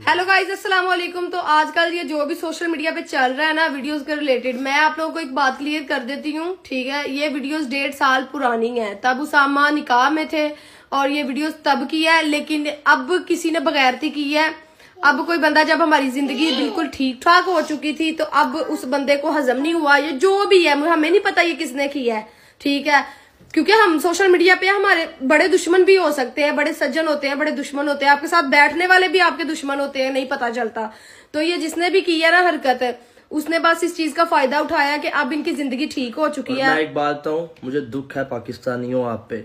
Hello guys, अस्सलाम वालेकुम। तो आजकल ये जो भी सोशल मीडिया पे चल रहा है ना वीडियोस के रिलेटेड, मैं आप लोगों को एक बात क्लियर कर देती हूँ, ठीक है। ये वीडियोस 1.5 साल पुरानी है, तब उसामा निकाह में थे और ये वीडियोस तब की है, लेकिन अब किसी ने बगैरती की है। अब कोई बंदा, जब हमारी जिंदगी बिल्कुल ठीक ठाक हो चुकी थी, तो अब उस बंदे को हजम नहीं हुआ। ये जो भी है, हमें नहीं पता ये किसने किया है, ठीक है। क्योंकि हम सोशल मीडिया पे हमारे बड़े दुश्मन भी हो सकते हैं, बड़े सज्जन होते हैं, बड़े दुश्मन होते हैं, आपके साथ बैठने वाले भी आपके दुश्मन होते हैं, नहीं पता चलता। तो ये जिसने भी की है ना हरकत, उसने बस इस चीज का फायदा उठाया कि अब इनकी जिंदगी ठीक हो चुकी है। मैं एक बात बताऊं, मुझे दुख है पाकिस्तानियों आप पे।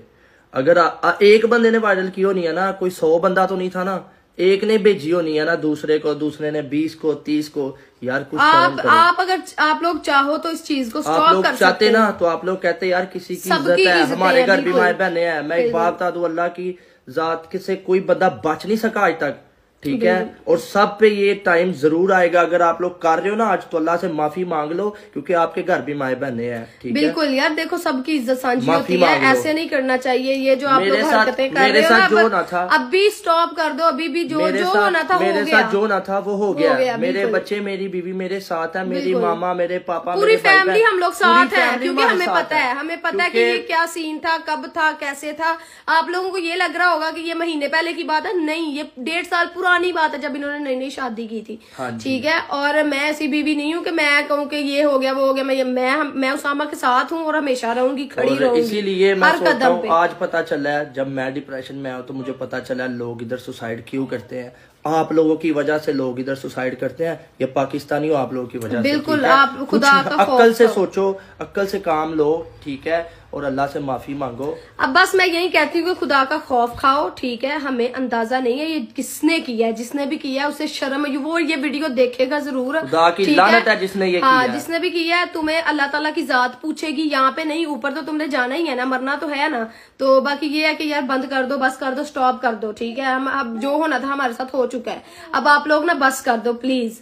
अगर एक बंदे ने वायरल किया नहीं है ना, कोई 100 बंदा तो नहीं था ना, एक ने भेजी होनी है ना दूसरे को, दूसरे ने 20 को 30 को। यार कुछ आप अगर आप लोग चाहो तो इस चीज को स्टॉप कर चाहते ना, तो आप लोग कहते यार किसी की इज्जत है, हमारे घर भी माए बहने हैं। मैं एक बात बता दूं, अल्लाह की जात से कोई बंदा बच नहीं सका आज तक, ठीक है। और सब पे ये टाइम जरूर आएगा। अगर आप लोग कर रहे हो ना आज, तो अल्लाह से माफी मांग लो, क्योंकि आपके घर भी माए बहने हैं, ठीक है। बिल्कुल यार, देखो सबकी इज्जत सांझी होती है, ऐसे नहीं करना चाहिए। ये जो आप लोग हरकतें कर रहे हो जो ना था, अभी स्टॉप कर दो। अभी भी जो होना था मेरे साथ जो ना था वो हो गया। मेरे बच्चे, मेरी बीवी मेरे साथ है, मेरी मामा, मेरे पापा, पूरी फैमिली हम लोग साथ है, क्योंकि हमें पता है कि ये क्या सीन था, कब था, कैसे था। आप लोगों को ये लग रहा होगा कि ये महीने पहले की बात है, नहीं, ये 1.5 साल पुरानी बात है, जब इन्होंने नई नई शादी की थी, ठीक है। और मैं ऐसी बीवी नहीं हूँ कि मैं कहूँ कि ये हो गया वो हो गया। मैं उसामा के साथ हूँ और हमेशा रहूंगी, खड़ी रहूंगी। इसीलिए मैं सोचता हूँ, आज पता चला है, जब मैं डिप्रेशन में आया तो मुझे पता चला लोग इधर सुसाइड क्यों करते हैं। आप लोगों की वजह से लोग इधर सुसाइड करते हैं, या पाकिस्तानियों आप लोगों की वजह से। बिल्कुल, आप खुदा का अक्ल से सोचो, अक्ल से काम लो, ठीक है, और अल्लाह से माफी मांगो। अब बस मैं यही कहती हूँ कि खुदा का खौफ खाओ, ठीक है। हमें अंदाजा नहीं है ये किसने किया है, जिसने भी किया है उसे शर्म, वो ये वीडियो देखेगा जरूर। खुदा की लानत है जिसने ये किया है। जिसने भी किया है, तुम्हें अल्लाह ताला की जात पूछेगी, यहाँ पे नहीं, ऊपर तो तुमने जाना ही है ना, मरना तो है ना। तो बाकी ये है कि यार बंद कर दो, बस कर दो, स्टॉप कर दो, ठीक है। हम अब जो होना था हमारे साथ हो चुका है, अब आप लोग ना बस कर दो प्लीज।